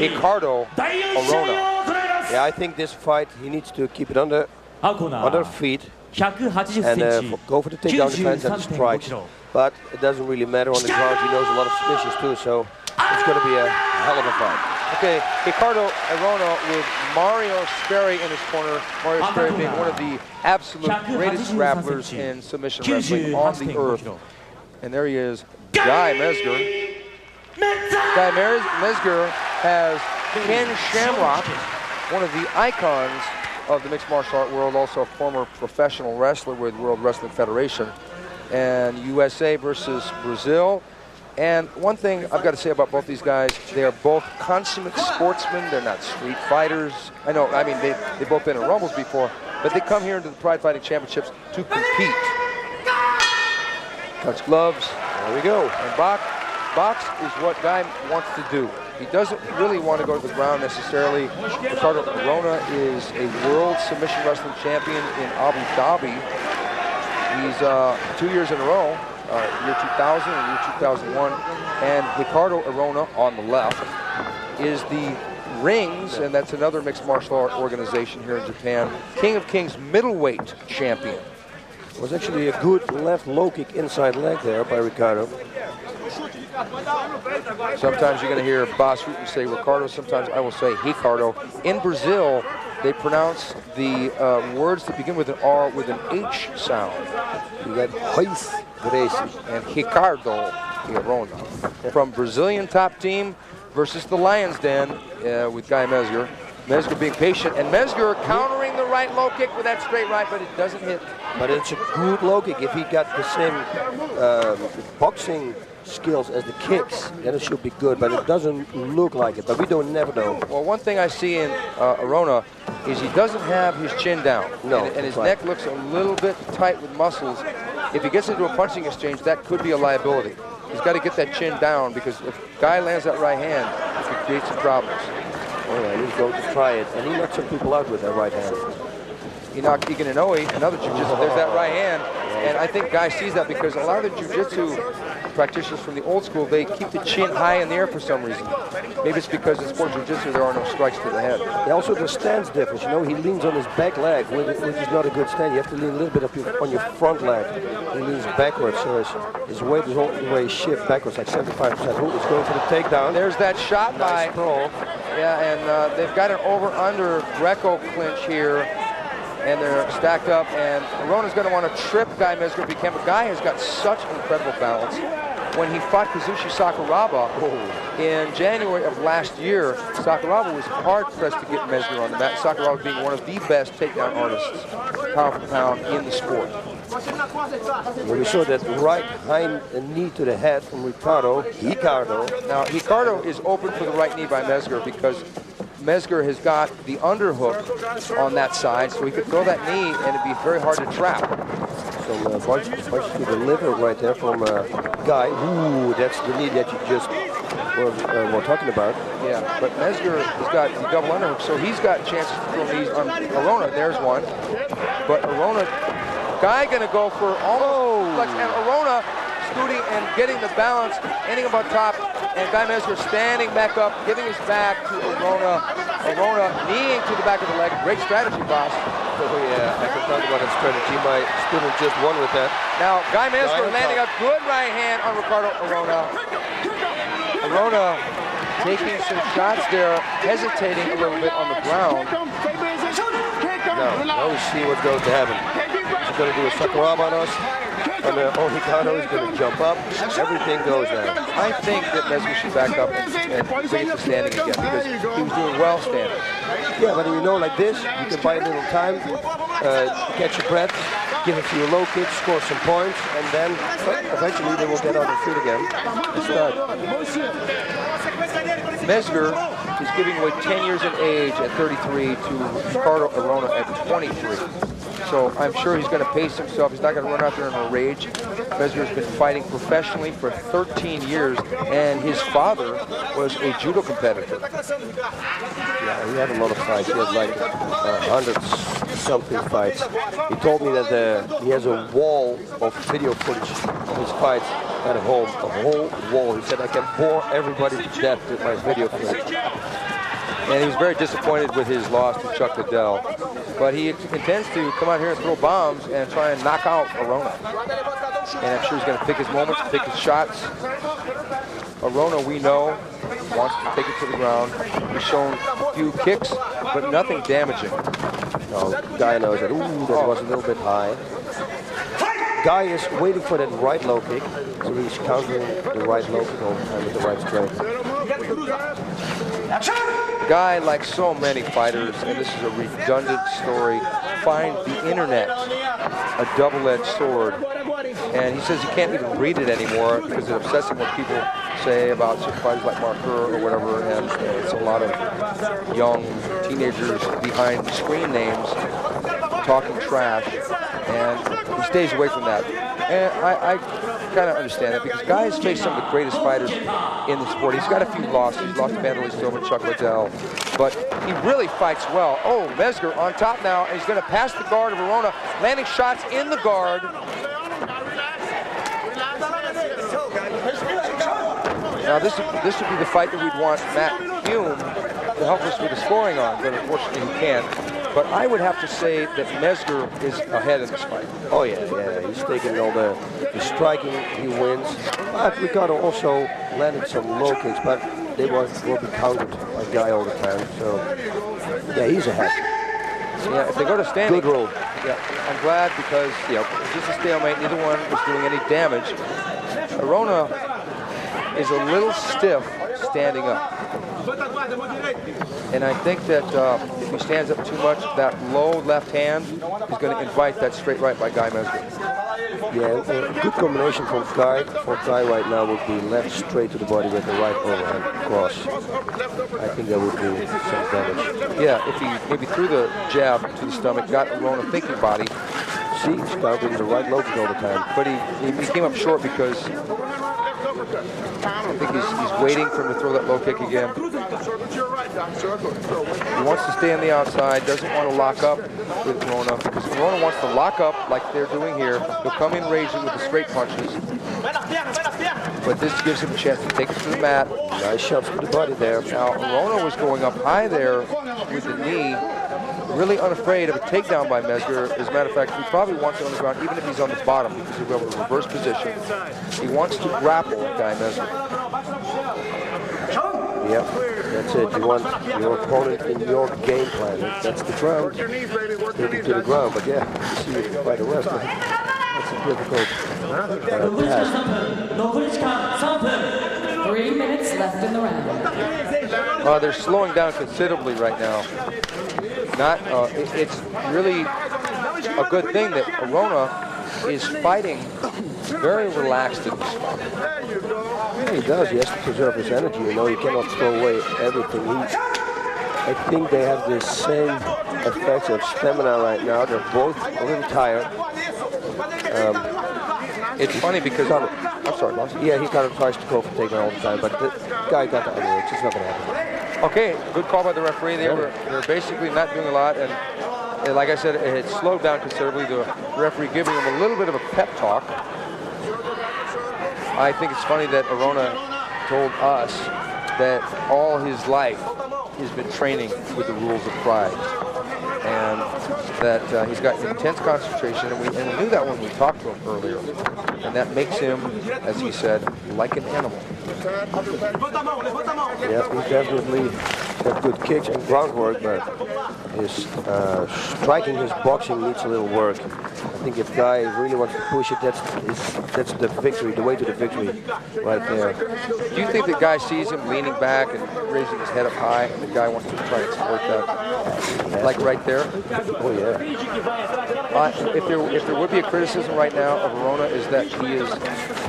Ricardo Arona. Yeah, I think this fight, he needs to keep it under feet and go for the takedown defense and strikes. But it doesn't really matter on the ground. He knows a lot of submissions too, so it's going to be a hell of a fight. Okay, Ricardo Arona with Mario Sperry in his corner. Mario Sperry being one of the absolute greatest grapplers in submission wrestling on the earth. And there he is, Guy Mezger. Guy Mezger has Ken Shamrock, one of the icons of the mixed martial art world, also a former professional wrestler with World Wrestling Federation, and USA versus Brazil. And one thing I've got to say about both these guys, they are both consummate sportsmen. They're not street fighters. I mean, they've both been in Rumbles before, but they come here into the Pride Fighting Championships to compete. Touch gloves, there we go. And box is what Guy wants to do. He doesn't really want to go to the ground necessarily. Ricardo Arona is a world submission wrestling champion in Abu Dhabi. He's 2 years in a row, year 2000 and year 2001. And Ricardo Arona on the left is the Rings, and that's another mixed martial art organization here in Japan, King of Kings middleweight champion. It was actually a good left low kick inside leg there by Ricardo. Sometimes you're going to hear Bas Rutten say Ricardo, sometimes I will say Ricardo. In Brazil, they pronounce the words that begin with an R with an H sound. You got Reis and Ricardo Arona. From Brazilian top team versus the Lion's Den with Guy Mezger. Mezger being patient, and Mezger countering the right low kick with that straight right, but it doesn't hit. But it's a good low kick. If he got the same boxing skills as the kicks, then it should be good, but it doesn't look like it, but we don't never know. Well, one thing I see in Arona is he doesn't have his chin down. No, and his neck looks a little bit tight with muscles. If he gets into a punching exchange, that could be a liability. He's got to get that chin down, because if Guy lands that right hand, it could create some problems. All right, he's going to try it, and he knocked some people out with that right hand. He knocked Egan Inoue, another jiu-jitsu. There's that right hand, and I think Guy sees that because a lot of the jiu-jitsu practitioners from the old school, they keep the chin high in the air for some reason. Maybe it's because in sport jiu-jitsu there are no strikes to the head. Also the stance difference, you know, he leans on his back leg, which is not a good stand. You have to lean a little bit on your front leg. He leans backwards, so his weight is all the way shift backwards, like 75%. He's going for the takedown. There's that shot by Pro. Yeah, and they've got an over-under Greco clinch here, and they're stacked up, and Arona's going to want to trip Guy Mezger if he can, but Guy has got such incredible balance. When he fought Kazushi Sakuraba in January of last year, Sakuraba was hard-pressed to get Mezger on the mat, Sakuraba being one of the best takedown artists, pound for pound, in the sport. When we saw that right hind knee to the head from Ricardo. Now, Ricardo is open for the right knee by Mezger because Mezger has got the underhook on that side, so he could throw that knee and it'd be very hard to trap. Some punch to the liver right there from Guy. Ooh, that's the knee that you just were talking about. Yeah, but Mezger has got the double underhook, so he's got chances to throw knees on Arona. There's one. But Arona, Guy gonna go for almost flex, and Arona scooting and getting the balance, ending up on top, and Guy Mezger standing back up, giving his back to Arona. Arona kneeing to the back of the leg. Great strategy, boss. Oh yeah, I can talk about that strategy. My student just won with that. Now, Guy Mezger landing a good right hand on Ricardo Arona. Arona taking some shots there, hesitating a little bit on the ground. Now we see what goes to happen. He's going to do a Sakuraba on us. And Ricardo is going to jump up. Everything goes down. I think that Mezger should back up and bring it to standing again because he was doing well standing. Yeah, but you know, like this, you can buy a little time, catch your breath, give a few low kicks, score some points, and then eventually they will get on their feet again and start. Mezger is giving away 10 years in age at 33 to Ricardo Arona at 23. So I'm sure he's going to pace himself. He's not going to run out there in a rage. Mezger has been fighting professionally for 13 years, and his father was a judo competitor. Yeah, he had a lot of fights. He had like 100-something fights. He told me that he has a wall of video footage of his fights at home, a whole wall. He said, I can bore everybody to death with my video footage. And he was very disappointed with his loss to Chuck Liddell. But he intends to come out here and throw bombs and try and knock out Arona. And I'm sure he's going to pick his moments, pick his shots. Arona, we know, wants to take it to the ground. He's shown a few kicks, but nothing damaging. No, Guy knows that. Ooh, that was a little bit high. Guy is waiting for that right low kick, so he's countering the right low kick all the time with the right straight. Guy, like so many fighters, and this is a redundant story, find the internet a double-edged sword. And he says he can't even read it anymore because it's obsessing what people say about certain fighters like Mark Kerr or whatever, and it's a lot of young teenagers behind screen names talking trash, and he stays away from that. And I kind of understand it, because Guy has faced some of the greatest fighters in the sport. He's got a few losses. He's lost to Vanderlei Silva and Chuck Liddell, but he really fights well. Oh, Mezger on top now, and he's going to pass the guard of Arona, landing shots in the guard. Now this would be the fight that we'd want Matt Hume to help us with the scoring on, but unfortunately he can't. But I would have to say that Mezger is ahead in this fight. Oh yeah, he's taking all the striking, he wins. But Ricardo also landed some low kicks, but they will be countered by Guy all the time. So yeah, he's ahead. Yeah, if they go to standing, good rule. Yeah, I'm glad, because just a stalemate. Neither one was doing any damage. Arona is a little stiff standing up. And I think that if he stands up too much, that low left hand is going to invite that straight right by Guy Mezger. Yeah, a good combination from Guy. For Guy right now would be left straight to the body with the right overhand cross. I think that would do some damage. Yeah, if he maybe threw the jab to the stomach, got Arona thinking body. See, he's countering the right low kick all the time. But he came up short because I think he's waiting for him to throw that low kick again. He wants to stay on the outside, doesn't want to lock up with Arona, because Arona wants to lock up like they're doing here. He'll come in raging with the straight punches. But this gives him a chance to take it to the mat. Nice shots to the body there. Now, Arona was going up high there with the knee, really unafraid of a takedown by Mezger. As a matter of fact, he probably wants it on the ground, even if he's on the bottom, because he'll be able to reverse position. He wants to grapple Guy Mezger. Yep, that's it. You want your opponent in your game plan. That's the ground. Take it to the ground. But yeah, you see it by the wrestler. That's a difficult task. 3 minutes left in the round. They're slowing down considerably right now. It's really a good thing that Arona is fighting very relaxed in this fight. Yeah, he does. He has to preserve his energy. You know, he cannot throw away everything. I think they have the same effects of stamina right now. They're both a little tired. It's funny because I'm sorry, boss. Yeah, he kind of tries to go for takedown all the time, but the Guy got the idea. It's just not going to happen. Okay, good call by the referee. They were basically not doing a lot, and like I said, it had slowed down considerably. The referee giving him a little bit of a pep talk. I think it's funny that Arona told us that all his life he's been training with the rules of pride, and that he's got intense concentration, and we knew that when we talked to him earlier, and that makes him, as he said, like an animal. Yeah, he definitely got good kicks and groundwork, but his striking, his boxing needs a little work. I think if Guy really wants to push it, that's the victory, the way to the victory right there. Do you think the Guy sees him leaning back and raising his head up high, and the Guy wants to try and exploit that? Like right there? Oh yeah. If there would be a criticism right now of Arona, is that he is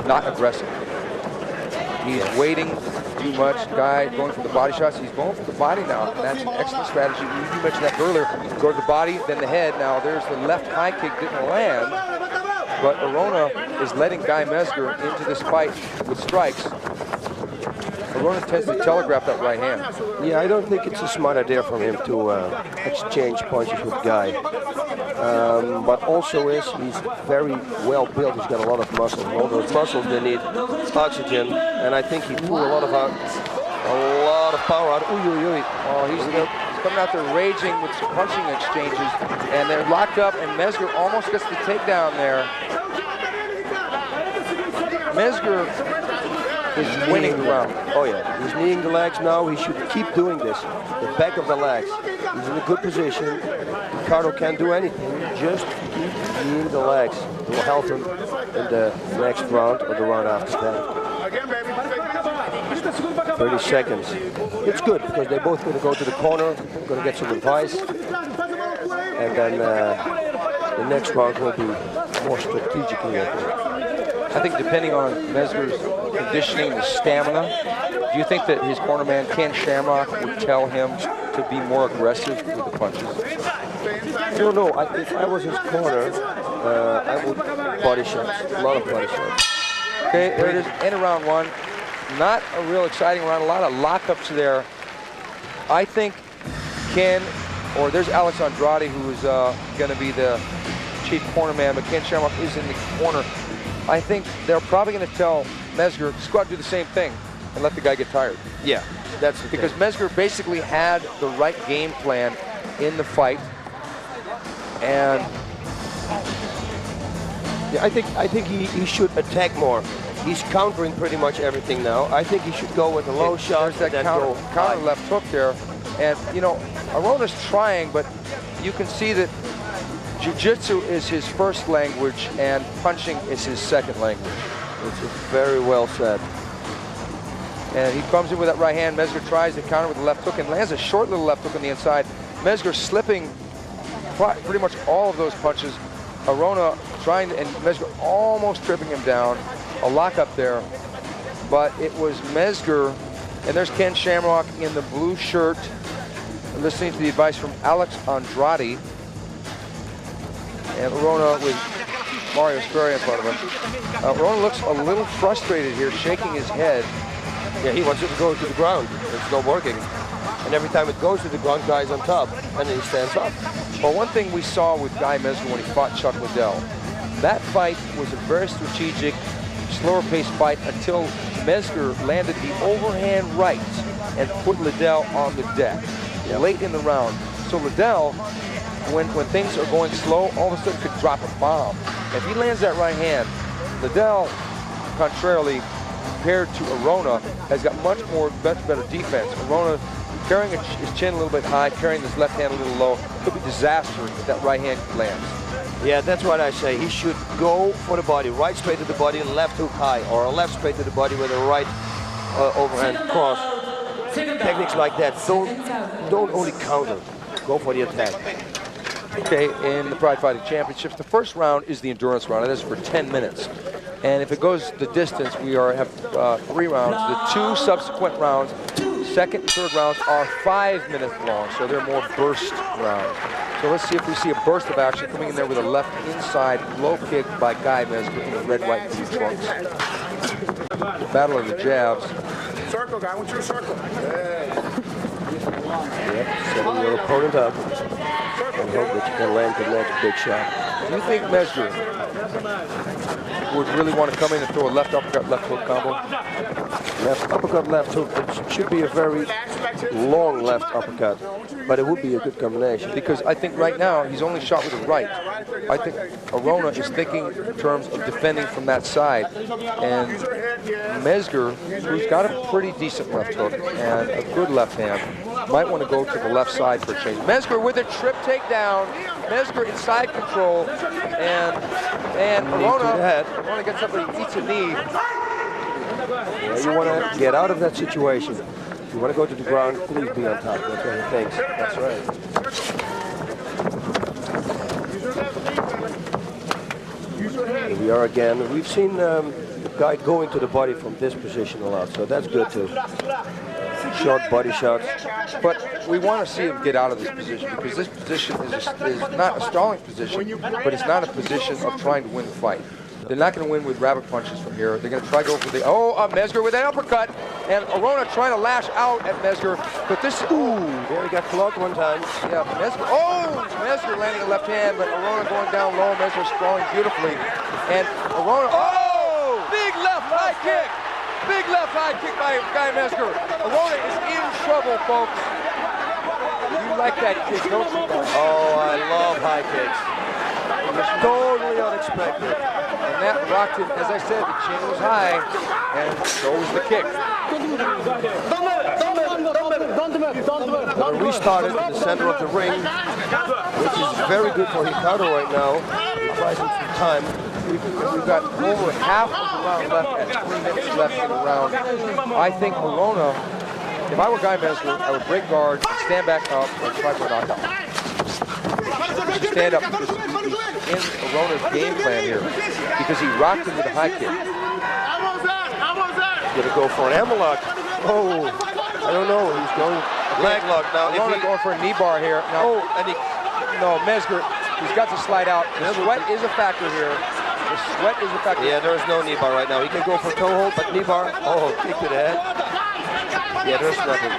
not aggressive. He's waiting too much. Guy going for the body shots. He's going for the body now, and that's an excellent strategy. You mentioned that earlier. Go to the body, then the head. Now there's the left high kick, didn't land, but Arona is letting Guy Mezger into this fight with strikes. Arona tends to telegraph that right hand. Yeah, I don't think it's a smart idea for him to exchange punches with Guy. But also he's very well built. He's got a lot of muscle. All those muscles, they need oxygen, and I think he pulled a lot lot of power out. Ooh, ooh, ooh. Oh, he's coming out there raging with some punching exchanges, and they're locked up, and Mezger almost gets the takedown there. Mezger is winning the round. Oh yeah, he's kneeing the legs now. He should keep doing this. The back of the legs. He's in a good position. Ricardo can't do anything. Just keep kneeing the legs. It will help him in the next round or the round after that. 30 seconds. It's good because they're both going to go to the corner, going to get some advice, and then the next round will be more strategically. I think depending on Mezger's conditioning, the stamina, do you think that his cornerman Ken Shamrock would tell him to be more aggressive with the punches? I don't know. If I was his corner, I would body shots, a lot of body shots. Okay, there it is, end of round one. Not a real exciting round, a lot of lockups there. I think Ken, or there's Alex Andrade, who is going to be the chief corner man, but Ken Shamrock is in the corner. I think they're probably going to tell Mezger, just go out and do the same thing and let the guy get tired. Yeah, that's the because thing. Mezger basically had the right game plan in the fight, and yeah, I think he should attack more. He's countering pretty much everything now. I think he should go with a low shot. There's that counter left hook there. And, you know, Arona's trying, but you can see that jiu-jitsu is his first language and punching is his second language. It's very well said. And he comes in with that right hand. Mezger tries to counter with the left hook and lands a short little left hook on the inside. Mezger slipping pretty much all of those punches. Arona trying to, and Mezger almost tripping him down. A lockup there, but it was Mezger, and there's Ken Shamrock in the blue shirt, listening to the advice from Alex Andrade, and Arona with Mario Sperry in front of him. Arona looks a little frustrated here, shaking his head. Yeah, he wants it to go to the ground. It's not working. And every time it goes to the ground, Guy's on top, and then he stands up. Well, one thing we saw with Guy Mezger when he fought Chuck Liddell, that fight was a very strategic, slower paced fight until Mezger landed the overhand right and put Liddell on the deck late in the round. So Liddell, when things are going slow, all of a sudden could drop a bomb. If he lands that right hand, Liddell, contrarily, compared to Arona, has got much better defense. Arona carrying his chin a little bit high, carrying his left hand a little low, could be disastrous if that right hand lands. Yeah, that's what I say. He should go for the body, right straight to the body, left hook high, or a left straight to the body with a right overhand cross. Techniques like that, don't only counter, go for the attack. Okay, in the Pride Fighting Championships, the first round is the endurance round. It is for 10 minutes. And if it goes the distance, we have 3 rounds. The 2 subsequent rounds, second and third rounds, are 5 minutes long, so they're more burst rounds. So let's see if we see a burst of action coming in there with a left inside low kick by Guy Mezger in the red, white, blue trunks. Battle of the jabs. Circle, guy. I want you to circle. Yep, setting your opponent up and hope that you can land the next big shot. Do you think Mezger would really want to come in and throw a left uppercut, left hook combo? Left uppercut, left hook. It should be a very long left uppercut, but it would be a good combination. Because I think right now he's only shot with the right. I think Arona is thinking in terms of defending from that side. And Mezger, who's got a pretty decent left hook and a good left hand, might want to go to the left side for a change. Mezger with a trip takedown. Mezger in side control, and Arona gets up and eats a knee. Yeah, you want to get out of that situation. If you want to go to the ground, please be on top. That's what he thinks. That's right. Here we are again. We've seen the guy going to the body from this position a lot, so that's good too. Short body shots. But we want to see him get out of this position, because this position is not a stalling position, but it's not a position of trying to win the fight. They're not going to win with rabbit punches from here. They're going to try to go for the, Mezger with an uppercut, and Arona trying to lash out at Mezger, but this, there he got clocked one time. Yeah, Mezger landing a left hand, but Arona going down low, Mezger sprawling beautifully, and Arona, big left high kick. big left high kick by Guy Mezger. Arona is in trouble, folks. You like that kick, don't you? Oh, I love high kicks. It was totally unexpected. And that rocked him. As I said, the chin was high, and so was the kick. We restarted in the center of the ring, which is very good for Ricardo right now. He's rising some time. We've got over half of the round left and 3 minutes left in the round. I think Arona, if I were Guy Mezger, I would break guard, stand back up, and try for a knockout. Stand up because he's in Arona's game plan here. Because he rocked him with a high kick. He's going to go for an hammerlock. Oh, I don't know. He's going leg lock now. Arona going for a knee bar here. Now, no, Mezger, he's got to slide out. The sweat is a factor here. The sweat is a factor. Yeah, there is no knee bar right now. He can go for toe hold, but knee bar. Oh, kick to the head. Yeah, there's nothing.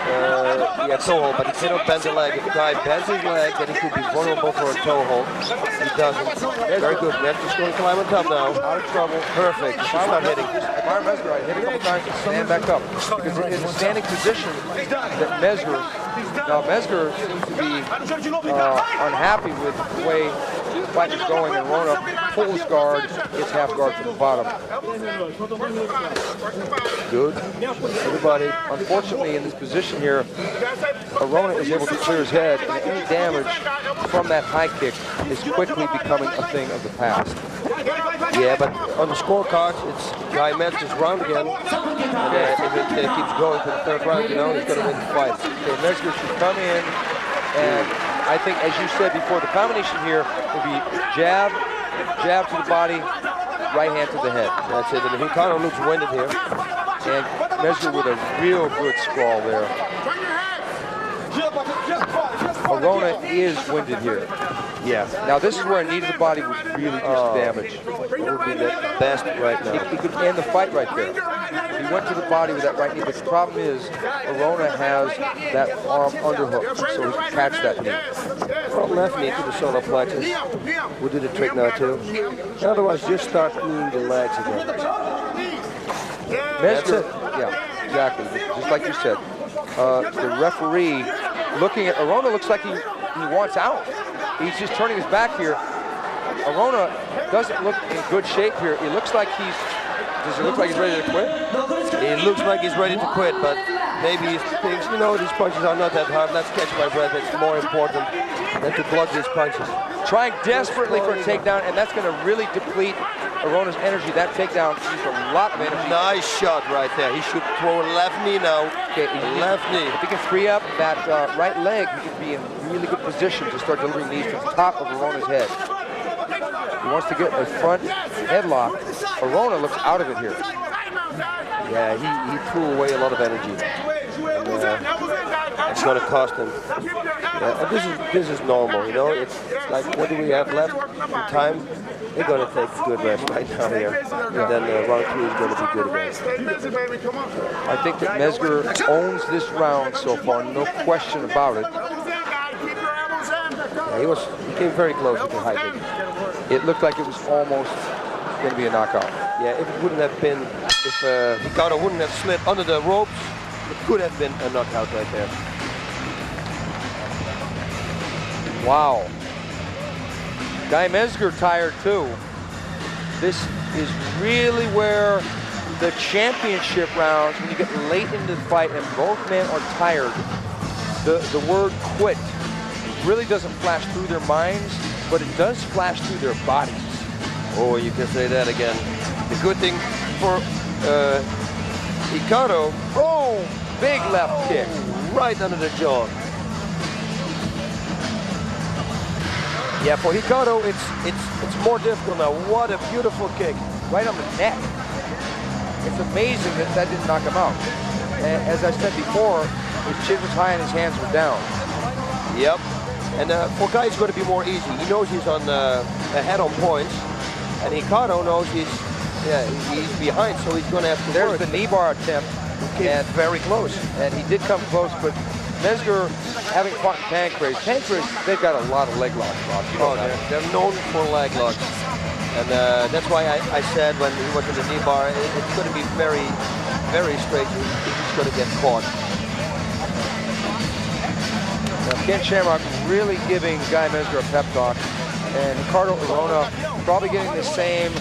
Yeah, toe hold, but he cannot bend the leg. If the guy bends his leg, then he could be vulnerable for a toe hold. He doesn't. Very good. Mezger's going to climb on top now. Out of trouble. Perfect. She's not hitting. If I'm Mezger, I'd hit a couple times and stand back up. Because in a standing position that Mezger, now Mezger seems to be unhappy with the way the fight is going, and Arona pulls guard, gets half guard from the bottom. Good. Everybody, unfortunately, in this position here, Arona is able to clear his head, and any damage from that high kick is quickly becoming a thing of the past. Yeah, but on the scorecards, it's Guy Mezger's round again. And if it keeps going to the third round, you know, he's going to win the fight. Okay, Mezger should come in, and I think, as you said before, the combination here will be jab, jab to the body, right hand to the head. That's it, and Ricardo looks winded here. And Mezger with a real good sprawl there. Arona is winded here. Yeah. Now this is where a knee to the body would really do damage. It would be the best right now. He could end the fight right there. He went to the body with that right knee, but the problem is Arona has that arm underhook, so he can catch that knee. From left knee to the solar plexus. We'll do the trick now too. Otherwise, just start kneeing the legs again. Mezger, yeah, exactly. Just like you said. The referee looking at Arona looks like he wants out. He's just turning his back here. Arona doesn't look in good shape here. It looks like does it look like he's ready to quit? It looks like he's ready to quit, but maybe he thinks, you know, these punches are not that hard. Let's catch my breath. It's more important than to block these punches. Trying desperately for a takedown, and that's going to really deplete Arona's energy. That takedown used a lot of energy. Nice shot right there. He should throw a left knee now. Okay, left knee. If he can free up that right leg, he could be in really good position to start delivering knees to the top of Arona's head. He wants to get a front headlock. Arona looks out of it here. Yeah, he threw away a lot of energy. And, it's going to cost him. Yeah, this is normal, you know. It's like, what do we have left in time? They're going to take a good rest right now here. And then round 2 is going to be good again. I think that Mezger owns this round so far, no question about it. Yeah, he came very close with the high kick. It looked like it was almost going to be a knockout. Yeah, if it wouldn't have been, if Ricardo wouldn't have slid under the ropes, it could have been a knockout right there. Wow. Guy Mezger tired too. This is really where the championship rounds, when you get late into the fight and both men are tired, the word quit really doesn't flash through their minds, but it does flash through their bodies. Oh, you can say that again. The good thing for Ricardo. Oh, big left kick. Right under the jaw. Yeah, for Ricardo, it's more difficult now. What a beautiful kick. Right on the neck. It's amazing that didn't knock him out. And as I said before, his chin was high and his hands were down. Yep. And for Guy, it's going to be more easy. He knows he's on ahead on points. And Ricardo knows he's behind, so he's going to have to There's work. the knee bar attempt. And very close. And he did come close, but Mezger, having fought Pancrase, they've got a lot of leg locks. You know they're known for leg locks. And that's why I said when he was in the knee bar, it's going to be very very straight. He's going to get caught. Now, Ken Shamrock really giving Guy Mezger a pep talk, and Ricardo Arona probably getting the same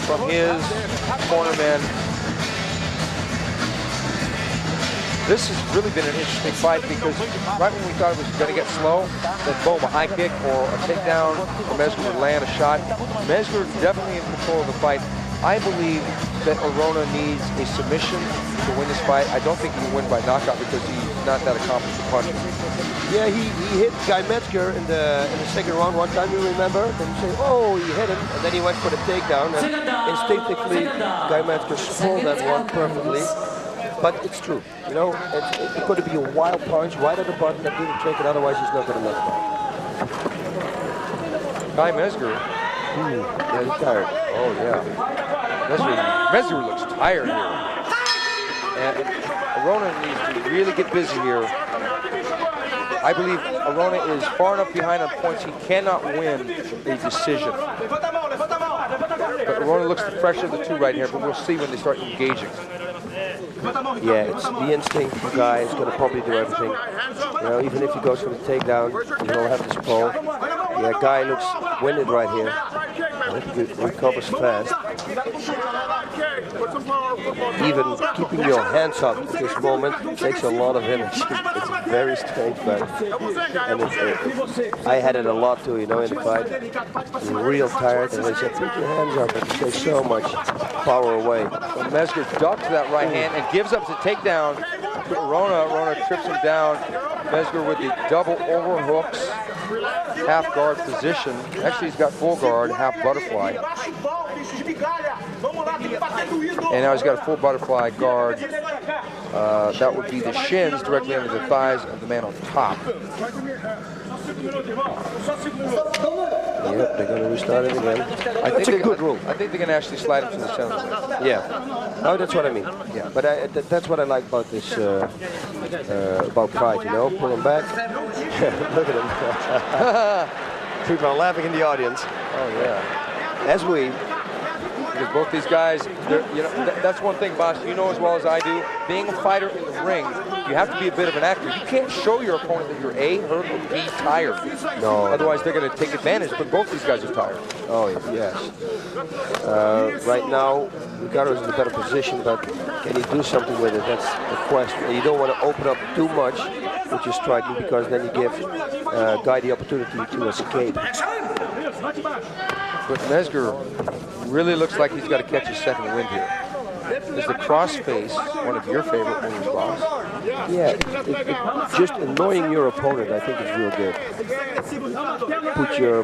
from his cornermen. This has really been an interesting fight because right when we thought it was going to get slow, then boom, a high kick or a takedown, or Mezger would land a shot. Mezger definitely in control of the fight. I believe that Arona needs a submission to win this fight. I don't think he can win by knockout because he's not that accomplished a puncher. Yeah, he hit Guy Mezger in the second round one time, you remember? Then you say, oh, he hit him, and then he went for the takedown, and instinctively Guy Mezger stole that one perfectly. But it's true, you know, it's going to be a wild punch right at the button that didn't take it, otherwise he's not going to let it go. Guy Mezger. Yeah, he's tired. Oh, yeah. Mezger looks tired here. And Arona needs to really get busy here. I believe Arona is far enough behind on points he cannot win a decision. But Arona looks the fresher of the two right here, but we'll see when they start engaging. Yeah, it's the instinct. The guy is going to probably do everything. You know, even if he goes for the takedown, he'll have this pole. Yeah, Guy looks winded right here. He recovers fast. Even keeping your hands up at this moment takes a lot of energy. It's very strange, man. And I had it a lot too, you know, in the fight. I'm real tired, and they said, put your hands up, and takes so much power away. Well, Mezger ducks that right hand and gives up the takedown to Arona. Arona trips him down. Mezger with the double overhooks, half guard position. Actually, he's got full guard, half butterfly. And now he's got a full butterfly guard. That would be the shins directly under the thighs of the man on top. Yep, they're going to restart it again. That's a good rule. I think they're going to actually slide him to the center. Yeah. Oh, that's what I mean. Yeah, but that's what I like about this, about Pride, you know, pull him back. Look at him. People are laughing in the audience. Oh, yeah. As we... Because both these guys, you know, that's one thing, Boss, you know as well as I do, being a fighter in the ring, you have to be a bit of an actor. You can't show your opponent that you're A, hurt, or B, tired. No. Otherwise, they're going to take advantage, but both these guys are tired. Oh, yes. Right now, Ricardo's in a better position, but can he do something with it? That's the question. You don't want to open up too much with your striking, because then you give Guy the opportunity to escape. But Mezger really looks like he's got to catch his second wind here. Is the crossface one of your favorite moves, Boss? Yeah, just annoying your opponent, I think, is real good.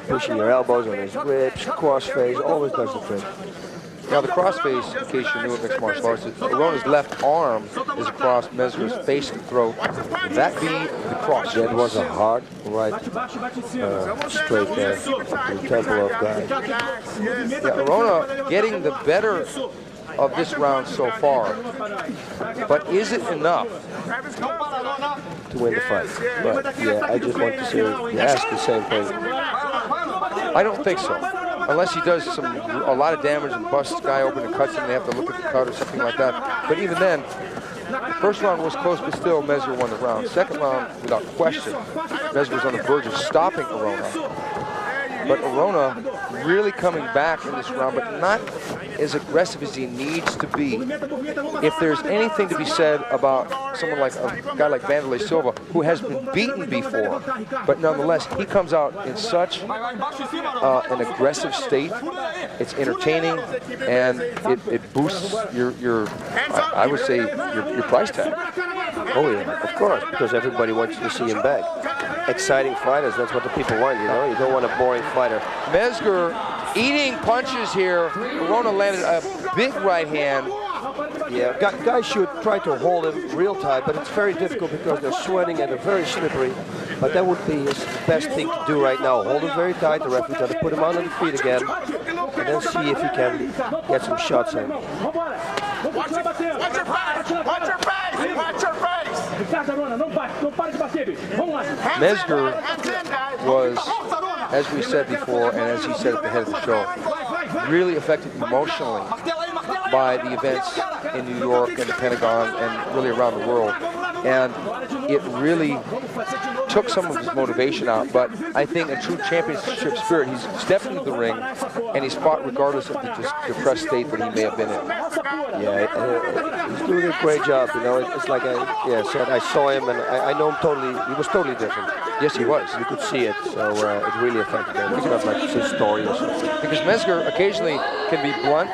Pushing your elbows on his ribs, crossface, always does the trick. Now the crossface, in case you're new at mixed martial arts, Arona's left arm is across Mezger's face and throat. Would that be the cross? That was a hard right straight there to the temple of Guy. Yeah, Arona getting the better of this round so far, but is it enough to win the fight? But yeah, I just want to say, you ask the same thing. I don't think so. Unless he does a lot of damage and busts Guy open and cuts him, they have to look at the cut or something like that. But even then, first round was close, but still Mezger won the round. Second round, without question, Mezger was on the verge of stopping Arona. But Arona really coming back in this round, but not as aggressive as he needs to be. If there's anything to be said about someone like a guy like Vanderlei Silva, who has been beaten before, but nonetheless, he comes out in such an aggressive state. It's entertaining, and it boosts your I would say, your price tag. Oh yeah, of course, because everybody wants to see him back. Exciting fighters, that's what the people want, you know? You don't want a boring fighter. Mezger eating punches here. Arona landed a big right hand. Yeah, guys should try to hold him real tight, but it's very difficult because they're sweating and they're very slippery. But that would be his best thing to do right now. Hold him very tight. The referee's going to put him on the feet again, and then see if he can get some shots in. Watch your face! Watch your face! Watch your face! Mezger was, as we said before, and as he said at the head of the show, really affected emotionally by the events in New York and the Pentagon and really around the world. And it really took some of his motivation out, but I think a true championship spirit, he's stepped into the ring and he's fought regardless of the depressed state that he may have been in. Yeah, he's doing a great job, you know. It's like I said, I saw him and I know him totally, he was totally different. Yes, he was. You could see it, so it really affected him. It's not like his story or something. Because Mezger occasionally can be blunt,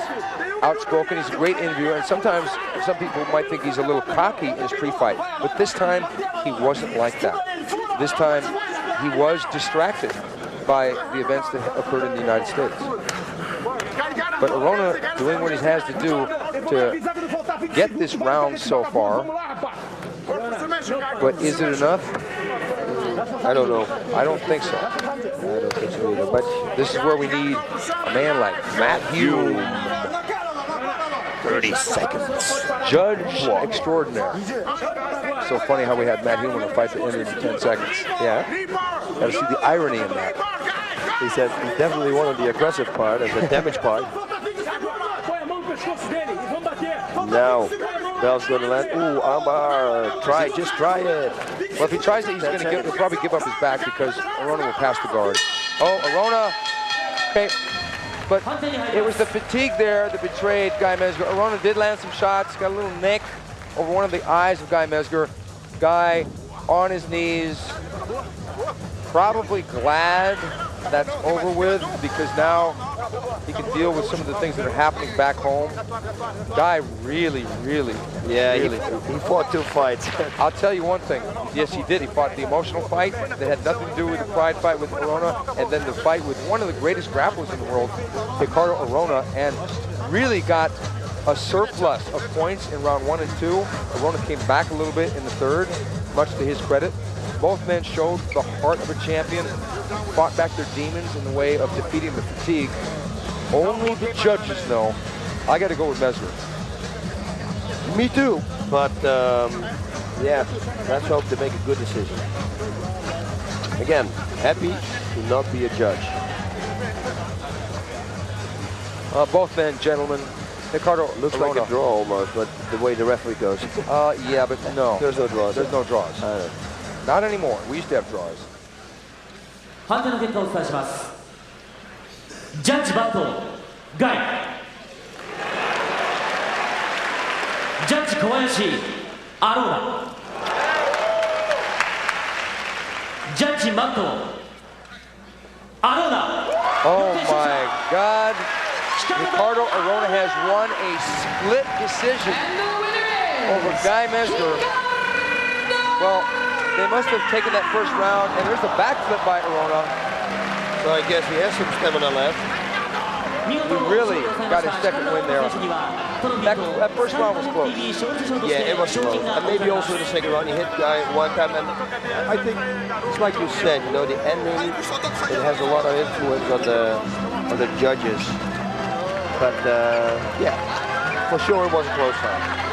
outspoken, he's a great interviewer, and sometimes some people might think he's a little cocky in his pre-fight, but this time he wasn't like that. This time he was distracted by the events that occurred in the United States. But Arona doing what he has to do to get this round so far, but is it enough? I don't know. I don't think so. I don't think so either, but this is where we need a man like Matt Hume. 30 seconds. Judge extraordinaire. So funny how we had Matt Hume in a fight that ended in 10 seconds. Yeah. Got to see the irony in that. He said he definitely wanted the aggressive part and the damage part. Now, Bell's going to land. Ooh, armbar. Try, just try it. Well, if he tries it, he'll probably give up his back because Arona will pass the guard. Oh, Arona. Okay. But it was the fatigue there that betrayed Guy Mezger. Arona did land some shots, got a little nick over one of the eyes of Guy Mezger. Guy on his knees, probably glad that's over with because now he can deal with some of the things that are happening back home. Guy really, he fought 2 fights. I'll tell you one thing. Yes, he did. He fought the emotional fight that had nothing to do with the pride fight with Arona, and then the fight with one of the greatest grapplers in the world, Ricardo Arona, and really got a surplus of points in round 1 and 2. Arona came back a little bit in the 3rd, much to his credit. Both men showed the heart of a champion, fought back their demons in the way of defeating the fatigue. Only the judges know. I got to go with Mezger. Me too. But yeah, let's hope they make a good decision. Again, happy to not be a judge. Both men, gentlemen. Ricardo looks like a draw almost, but the way the referee goes. Yeah, but no. There's no draws. There's no draws. Not anymore. We used to have draws. Judge battle, Guy. Judge Kobayashi, Arona. Judge Mato, Arona. Oh my God. Ricardo Arona has won a split decision over Guy Mezger. Well, they must have taken that first round, and there's a backflip by Arona. So I guess he has some stamina left. He really got his second win there. That first round was close. Yeah, it was close. And maybe also in the second round, he hit Guy one time. And I think it's like you said, you know, the ending, it has a lot of influence on the judges. But yeah, for sure it was a close fight.